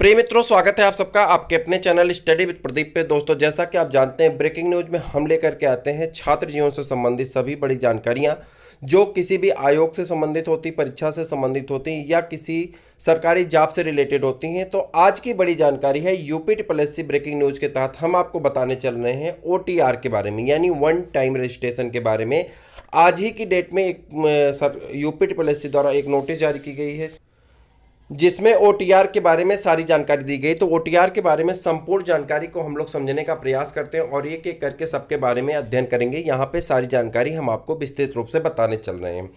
प्रिय मित्रों, स्वागत है आप सबका आपके अपने चैनल स्टडी विद प्रदीप पे। दोस्तों, जैसा कि आप जानते हैं, ब्रेकिंग न्यूज में हम लेकर के आते हैं छात्र जीवन से संबंधित सभी बड़ी जानकारियां जो किसी भी आयोग से संबंधित होती, परीक्षा से संबंधित होती या किसी सरकारी जॉब से रिलेटेड होती हैं। तो आज की बड़ी जानकारी है UP triple S C breaking news के तहत हम आपको बताने चल रहे हैं ओटीआर के बारे में, यानी वन टाइम रजिस्ट्रेशन के बारे में। आज ही की डेट में एक यूपी ट्रिपल एस सी द्वारा एक नोटिस जारी की गई है जिसमें ओटीआर के बारे में सारी जानकारी दी गई। तो ओटीआर के बारे में संपूर्ण जानकारी को हम लोग समझने का प्रयास करते हैं और एक एक करके सबके बारे में अध्ययन करेंगे। यहाँ पे सारी जानकारी हम आपको विस्तृत रूप से बताने चल रहे हैं।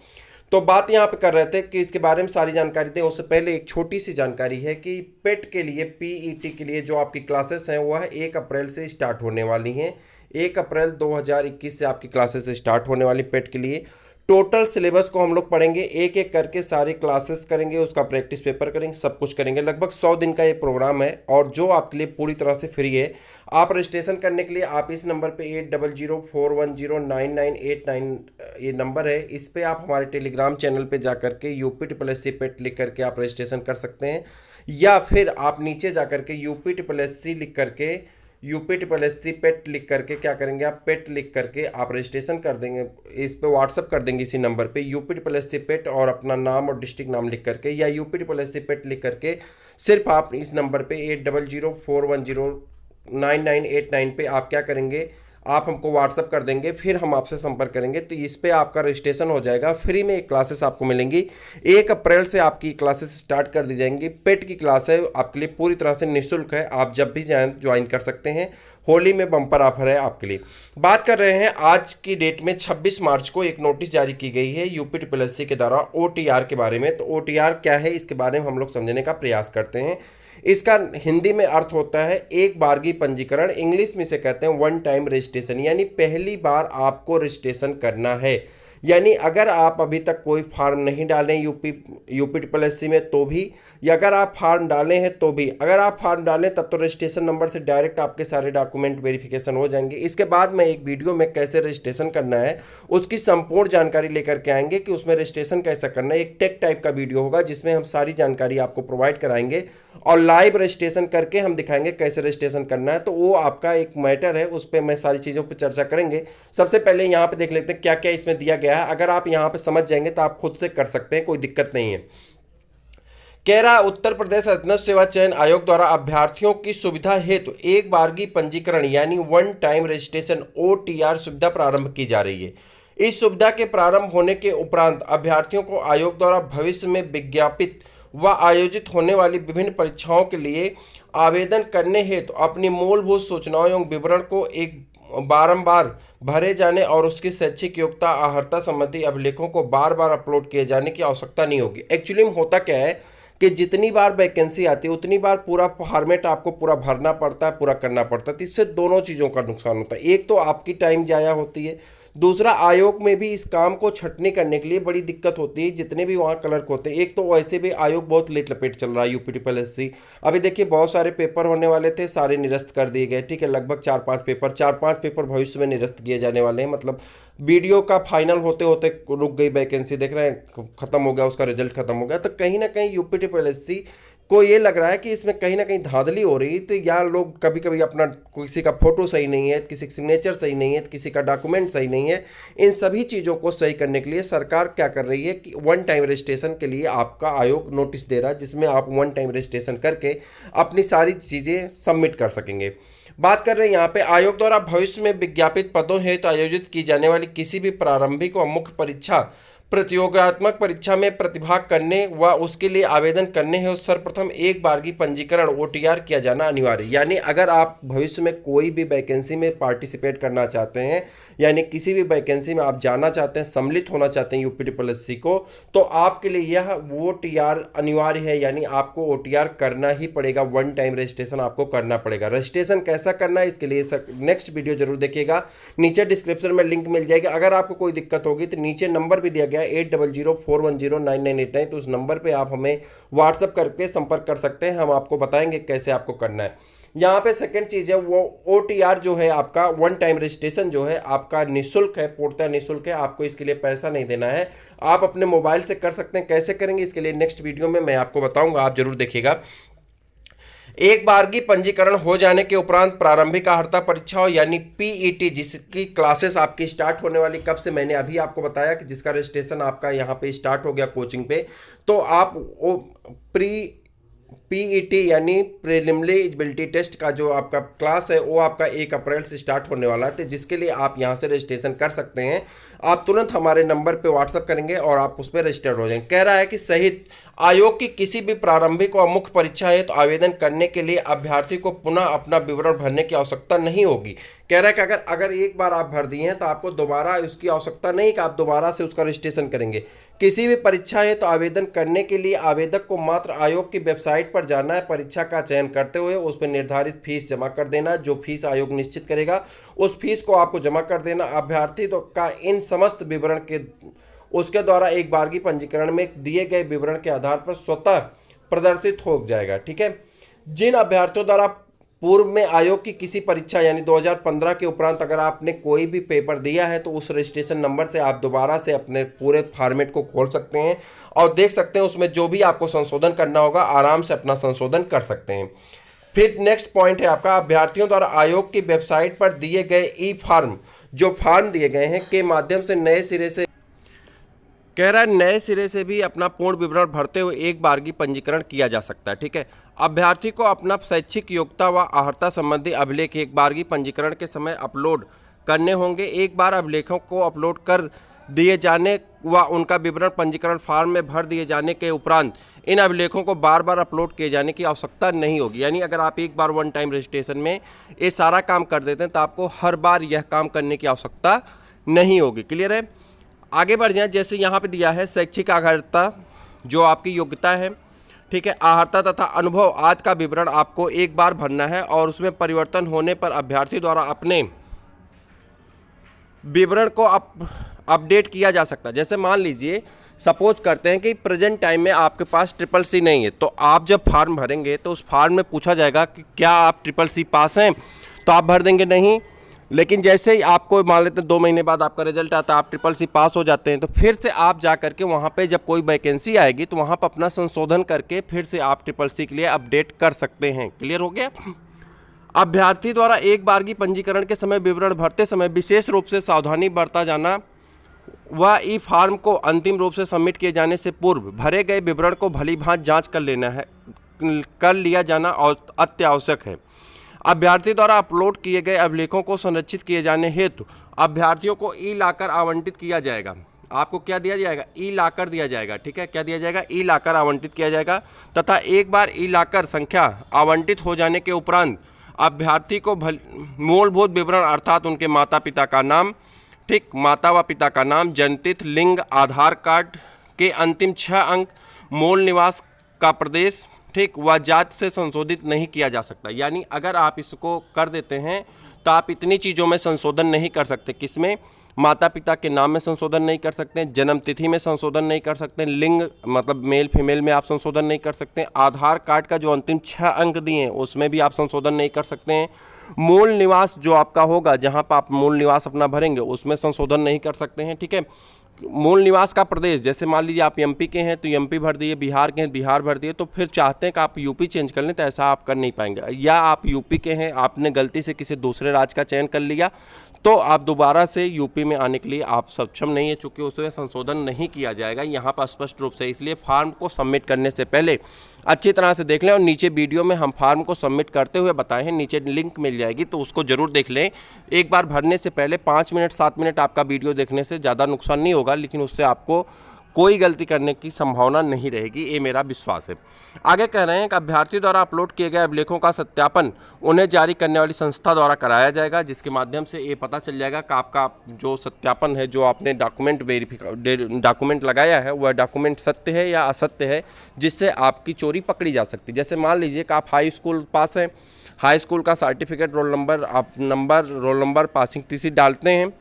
तो बात यहाँ पे कर रहे थे कि इसके बारे में सारी जानकारी दें, उससे पहले एक छोटी सी जानकारी है कि पेट के लिए, पीईटी के लिए जो आपकी क्लासेस हैं वह 1 अप्रैल से स्टार्ट होने वाली हैं। 1 अप्रैल 2021 से आपकी क्लासेस स्टार्ट होने वाली पेट के लिए। टोटल सिलेबस को हम लोग पढ़ेंगे, एक एक करके सारी क्लासेस करेंगे, उसका प्रैक्टिस पेपर करेंगे, सब कुछ करेंगे। लगभग 100 दिन का ये प्रोग्राम है और जो आपके लिए पूरी तरह से फ्री है। आप रजिस्ट्रेशन करने के लिए आप इस नंबर पे 8004109989 ये नंबर है, इस पे आप हमारे टेलीग्राम चैनल पे जा करके यूपी ट्रिपल एस सी पेट लिख करके आप रजिस्ट्रेशन कर सकते हैं, या फिर आप नीचे जा करके यूपी ट्रिपल एस सी लिख करके, यूपी ट्रिपल एस सी पेट लिख करके क्या करेंगे, आप पेट लिख करके आप रजिस्ट्रेशन कर देंगे, इस पे व्हाट्सअप कर देंगे इसी नंबर पे यूपी ट्रिपल एस सी पेट और अपना नाम और डिस्ट्रिक्ट नाम लिख करके, या यूपी ट्रिपल एस सी पेट लिख करके सिर्फ आप इस नंबर पे 8004109989 पे आप क्या करेंगे, आप हमको व्हाट्सअप कर देंगे, फिर हम आपसे संपर्क करेंगे। तो इस पे आपका रजिस्ट्रेशन हो जाएगा। फ्री में एक क्लासेस आपको मिलेंगी। 1 अप्रैल से आपकी क्लासेस स्टार्ट कर दी जाएंगी। पेट की क्लास है, आपके लिए पूरी तरह से निःशुल्क है, आप जब भी ज्वाइन कर सकते हैं। होली में बम्पर ऑफर है आपके लिए। बात कर रहे हैं आज की डेट में 26 मार्च को एक नोटिस जारी की गई है यूपी ट्रिपल एस सी के द्वारा ओटीआर के बारे में। तो ओटीआर क्या है, इसके बारे में हम लोग समझने का प्रयास करते हैं। इसका हिंदी में अर्थ होता है एक बारगी पंजीकरण, इंग्लिश में से कहते हैं वन टाइम रजिस्ट्रेशन, यानी पहली बार आपको रजिस्ट्रेशन करना है। यानी अगर आप अभी तक कोई फार्म नहीं डालें यूपी ट्रिपल एस सी में तो भी, या अगर आप फार्म डाले हैं तो भी, अगर आप फार्म डालें तब तो रजिस्ट्रेशन नंबर से डायरेक्ट आपके सारे डॉक्यूमेंट वेरिफिकेशन हो जाएंगे। इसके बाद मैं एक वीडियो में कैसे रजिस्ट्रेशन करना है उसकी संपूर्ण जानकारी लेकर के आएंगे कि उसमें रजिस्ट्रेशन कैसे करना है। एक टेक टाइप का वीडियो होगा जिसमें हम सारी जानकारी आपको प्रोवाइड कराएंगे और लाइव रजिस्ट्रेशन करके हम दिखाएंगे कैसे रजिस्ट्रेशन करना है। तो वो आपका एक मैटर है, उस पर मैं सारी चीज़ों पर चर्चा करेंगे। सबसे पहले यहाँ पे देख लेते हैं क्या क्या इसमें दिया गया है। अगर आप यहाँ पे समझ जाएंगे तो आप खुद से कर सकते हैं, कोई दिक्कत नहीं है। कह रहा उत्तर प्रदेश अधीनस्थ सेवा चयन आयोग द्वारा अभ्यर्थियों की सुविधा हेतु एक बारगी पंजीकरण यानी वन टाइम रजिस्ट्रेशन ओटीआर सुविधा प्रारंभ की जा रही है। इस सुविधा के प्रारंभ होने के उपरांत अभ्यर्थियों को आयोग द्वारा भविष्य में विज्ञापित व आयोजित होने वाली विभिन्न परीक्षाओं के लिए आवेदन करने हेतु अपनी मूलभूत सूचनाओं एवं विवरण को एक बारंबार भरे जाने और उसकी शैक्षिक योग्यता अर्हता संबंधी अभिलेखों को बार बार अपलोड किए जाने की आवश्यकता नहीं होगी। एक्चुअली में होता क्या है कि जितनी बार वैकेंसी आती है उतनी बार पूरा फॉर्मेट आपको पूरा भरना पड़ता है, पूरा करना पड़ता है। तो इससे दोनों चीज़ों का नुकसान होता है। एक तो आपकी टाइम जाया होती है, दूसरा आयोग में भी इस काम को छटनी करने के लिए बड़ी दिक्कत होती है। जितने भी वहाँ क्लर्क होते हैं, एक तो वैसे भी आयोग बहुत लेट लपेट चल रहा है यूपी ट्रिपल एस सी। अभी देखिए बहुत सारे पेपर होने वाले थे, सारे निरस्त कर दिए गए। ठीक है, लगभग 4-5 पेपर भविष्य में निरस्त किए जाने वाले हैं। मतलब वीडियो का फाइनल होते होते रुक गई वैकेंसी, देख रहे हैं खत्म हो गया, उसका रिजल्ट खत्म हो गया। तो कहीं ना कहीं यूपी ट्रिपल एस सी को ये लग रहा है कि इसमें कहीं ना कहीं धांधली हो रही है। तो यहाँ लोग कभी कभी अपना, किसी का फोटो सही नहीं है, किसी का सिग्नेचर सही नहीं है, किसी का डॉक्यूमेंट सही नहीं है। इन सभी चीज़ों को सही करने के लिए सरकार क्या कर रही है कि वन टाइम रजिस्ट्रेशन के लिए आपका आयोग नोटिस दे रहा है, जिसमें आप वन टाइम रजिस्ट्रेशन करके अपनी सारी चीज़ें सबमिट कर सकेंगे। बात कर रहे हैं यहाँ पे आयोग द्वारा भविष्य में विज्ञापित पदों हेतु आयोजित की जाने वाली किसी भी प्रारंभिक व मुख्य परीक्षा, प्रतियोगात्मक परीक्षा में प्रतिभाग करने व उसके लिए आवेदन करने हेतु सर्वप्रथम एक बारगी पंजीकरण ओटीआर किया जाना अनिवार्य। यानी अगर आप भविष्य में कोई भी वैकेंसी में पार्टिसिपेट करना चाहते हैं, यानी किसी भी वैकेंसी में आप जाना चाहते हैं, सम्मिलित होना चाहते हैं यूपी ट्रिपल एस सी को, तो आपके लिए यह ओटीआर अनिवार्य है। यानी आपको ओटीआर करना ही पड़ेगा, वन टाइम रजिस्ट्रेशन आपको करना पड़ेगा। रजिस्ट्रेशन कैसा करना है इसके लिए नेक्स्ट वीडियो जरूर देखिएगा, नीचे डिस्क्रिप्शन में लिंक मिल जाएगा। अगर आपको कोई दिक्कत होगी तो नीचे नंबर भी दिया गया 8004109989, तो उस नंबर पे आप हमें व्हाट्सअप करके संपर्क कर सकते हैं, हम आपको बताएंगे कैसे आपको करना है। यहाँ पे सेकंड चीज़ है वो ओटीआर जो है आपका वन टाइम रजिस्ट्रेशन जो है आपका निःशुल्क है, पूर्णतः निःशुल्क है। आपको इसके लिए पैसा नहीं देना है, आप अपने मोबाइल से कर सकते हैं। कैसे करेंगे इसके लिए नेक्स्ट वीडियो में मैं आपको बताऊंगा, आप जरूर देखिएगा। एक बारगी पंजीकरण हो जाने के उपरांत प्रारंभिक अर्हता परीक्षा हो यानी पीईटी, जिसकी क्लासेस आपकी स्टार्ट होने वाली कब से, मैंने अभी आपको बताया कि जिसका रजिस्ट्रेशन आपका यहाँ पे स्टार्ट हो गया कोचिंग पे, तो आप वो पीईटी यानी प्रीलिमिनरी एलिजिबिलिटी टेस्ट का जो आपका क्लास है वो आपका 1 अप्रैल से स्टार्ट होने वाला है, तो जिसके लिए आप यहाँ से रजिस्ट्रेशन कर सकते हैं। आप तुरंत हमारे नंबर पे व्हाट्सअप करेंगे और आप उस पर रजिस्टर्ड हो जाएंगे। कह रहा है कि सहित आयोग की किसी भी प्रारंभिक व मुख्य परीक्षा है तो आवेदन करने के लिए अभ्यर्थी को पुनः अपना विवरण भरने की आवश्यकता नहीं होगी। कह रहा है कि अगर एक बार आप भर दिए हैं तो आपको दोबारा उसकी आवश्यकता नहीं कि आप दोबारा से उसका रजिस्ट्रेशन करेंगे। किसी भी परीक्षा है तो आवेदन करने के लिए आवेदक को मात्र आयोग की वेबसाइट पर जाना है, परीक्षा का चयन करते हुए उस पर निर्धारित फीस जमा कर देना। जो फीस आयोग निश्चित करेगा उस फीस को आपको जमा कर देना। अभ्यर्थी तो का इन समस्त विवरण के उसके द्वारा एक बारगी पंजीकरण में दिए गए विवरण के आधार पर स्वतः प्रदर्शित हो जाएगा। ठीक है। जिन अभ्यर्थियों द्वारा पूर्व में आयोग की किसी परीक्षा यानी 2015 के उपरांत अगर आपने कोई भी पेपर दिया है तो उस रजिस्ट्रेशन नंबर से आप दोबारा से अपने पूरे फॉर्मेट को खोल सकते हैं और देख सकते हैं उसमें जो भी आपको संशोधन करना होगा आराम से अपना संशोधन कर सकते हैं। फिर नेक्स्ट पॉइंट है आपका, अभ्यर्थियों द्वारा आयोग की वेबसाइट पर दिए गए ई फॉर्म, जो फॉर्म दिए गए हैं के माध्यम से नए सिरे से, कह रहा है नए सिरे से भी अपना पूर्ण विवरण भरते हुए एक बारगी पंजीकरण किया जा सकता है। ठीक है। अभ्यर्थी को अपना शैक्षिक योग्यता व अर्हता संबंधी अभिलेख एक बारगी पंजीकरण के समय अपलोड करने होंगे। एक बार अभिलेखों को अपलोड कर दिए जाने व उनका विवरण पंजीकरण फॉर्म में भर दिए जाने के उपरांत इन अभिलेखों को बार बार अपलोड किए जाने की आवश्यकता नहीं होगी। यानी अगर आप एक बार वन टाइम रजिस्ट्रेशन में ये सारा काम कर देते हैं तो आपको हर बार यह काम करने की आवश्यकता नहीं होगी। क्लियर है। आगे बढ़ जाए, जैसे यहाँ पे दिया है शैक्षिक अर्हता जो आपकी योग्यता है, ठीक है, अर्हता तथा अनुभव आदि का विवरण आपको एक बार भरना है और उसमें परिवर्तन होने पर अभ्यर्थी द्वारा अपने विवरण को अपडेट किया जा सकता है। जैसे मान लीजिए सपोज करते हैं कि प्रेजेंट टाइम में आपके पास CCC नहीं है, तो आप जब फॉर्म भरेंगे तो उस फॉर्म में पूछा जाएगा कि क्या आप CCC पास हैं, तो आप भर देंगे नहीं। लेकिन जैसे ही आपको मान लेते हैं 2 महीने बाद आपका रिजल्ट आता है, आप CCC पास हो जाते हैं, तो फिर से आप जा करके वहाँ पे जब कोई वैकेंसी आएगी तो वहाँ पर अपना संशोधन करके फिर से आप CCC के लिए अपडेट कर सकते हैं। क्लियर हो गया। अभ्यर्थी द्वारा एक बारगी पंजीकरण के समय विवरण भरते समय विशेष रूप से सावधानी बरता जाना व ई फॉर्म को अंतिम रूप से सबमिट किए जाने से पूर्व भरे गए विवरण को भली भांति जाँच कर लिया जाना और अत्यावश्यक है। अभ्यर्थी द्वारा अपलोड किए गए अभिलेखों को संरक्षित किए जाने हेतु अभ्यर्थियों को ई लॉकर आवंटित किया जाएगा। आपको क्या दिया जाएगा? ई लॉकर दिया जाएगा। ठीक है, क्या दिया जाएगा? ई लॉकर आवंटित किया जाएगा तथा एक बार ई लॉकर संख्या आवंटित हो जाने के उपरांत अभ्यर्थी को मूलभूत विवरण अर्थात उनके माता पिता का नाम, ठीक, माता व पिता का नाम, जन्मतिथि, लिंग, आधार कार्ड के अंतिम 6 अंक, मूल निवास का प्रदेश, ठीक, व जाति से संशोधित नहीं किया जा सकता। यानी अगर आप इसको कर देते हैं तो आप इतनी चीज़ों में संशोधन नहीं कर सकते। किसमें? माता पिता के नाम में संशोधन नहीं कर सकते, जन्म तिथि में संशोधन नहीं कर सकते, लिंग मतलब मेल फीमेल में आप संशोधन नहीं कर सकते, आधार कार्ड का जो अंतिम 6 अंक दिए हैं उसमें भी आप संशोधन नहीं कर सकते हैं, मूल निवास जो आपका होगा जहाँ पर आप मूल निवास अपना भरेंगे उसमें संशोधन नहीं कर सकते हैं। ठीक है। मूल निवास का प्रदेश, जैसे मान लीजिए आप MP के हैं तो MP भर दिए, बिहार के हैं बिहार भर दिए, तो फिर चाहते हैं कि आप UP चेंज कर लें तो ऐसा आप कर नहीं पाएंगे। या आप UP के हैं, आपने गलती से किसी दूसरे राज्य का चयन कर लिया तो आप दोबारा से UP में आने के लिए आप सक्षम नहीं है, चूँकि उसमें संशोधन नहीं किया जाएगा यहाँ पर स्पष्ट रूप से। इसलिए फॉर्म को सबमिट करने से पहले अच्छी तरह से देख लें और नीचे वीडियो में हम फॉर्म को सबमिट करते हुए बताए हैं, नीचे लिंक मिल जाएगी तो उसको ज़रूर देख लें। एक बार भरने से पहले 5 मिनट 7 मिनट आपका वीडियो देखने से ज़्यादा नुकसान नहीं होगा, लेकिन उससे आपको कोई गलती करने की संभावना नहीं रहेगी, ये मेरा विश्वास है। आगे कह रहे हैं कि अभ्यर्थी द्वारा अपलोड किए गए अभिलेखों का सत्यापन उन्हें जारी करने वाली संस्था द्वारा कराया जाएगा, जिसके माध्यम से ये पता चल जाएगा कि आपका जो सत्यापन है, जो आपने डॉक्यूमेंट लगाया है वह डॉक्यूमेंट सत्य है या असत्य है, जिससे आपकी चोरी पकड़ी जा सकती है। जैसे मान लीजिए कि आप हाई स्कूल पास हैं, हाई स्कूल का सर्टिफिकेट, रोल नंबर पासिंग तिथि डालते हैं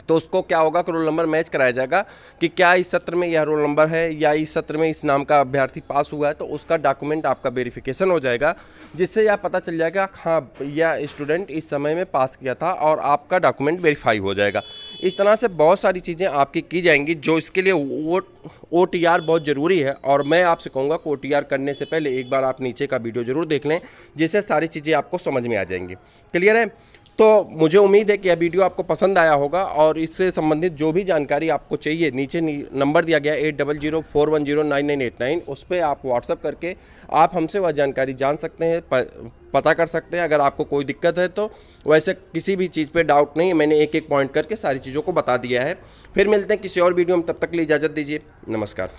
तो उसको क्या होगा कि रोल नंबर मैच कराया जाएगा कि क्या इस सत्र में यह रोल नंबर है या इस सत्र में इस नाम का अभ्यर्थी पास हुआ है, तो उसका डॉक्यूमेंट आपका वेरिफिकेशन हो जाएगा, जिससे यह पता चल जाएगा हाँ यह स्टूडेंट इस समय में पास किया था और आपका डॉक्यूमेंट वेरीफाई हो जाएगा। इस तरह से बहुत सारी चीज़ें आपकी की जाएंगी, जो इसके लिए OTR बहुत ज़रूरी है। और मैं आपसे कहूँगा कि OTR करने से पहले एक बार आप नीचे का वीडियो ज़रूर देख लें, जिससे सारी चीज़ें आपको समझ में आ जाएंगी। क्लियर है? तो मुझे उम्मीद है कि यह वीडियो आपको पसंद आया होगा, और इससे संबंधित जो भी जानकारी आपको चाहिए, नीचे नंबर दिया गया 8004109989, उस पर आप व्हाट्सअप करके आप हमसे वह जानकारी जान सकते हैं, पता कर सकते हैं। अगर आपको कोई दिक्कत है तो वैसे किसी भी चीज़ पे डाउट नहीं है, मैंने एक एक पॉइंट करके सारी चीज़ों को बता दिया है। फिर मिलते हैं किसी और वीडियो में, तब तक के लिए इजाज़त दीजिए। नमस्कार।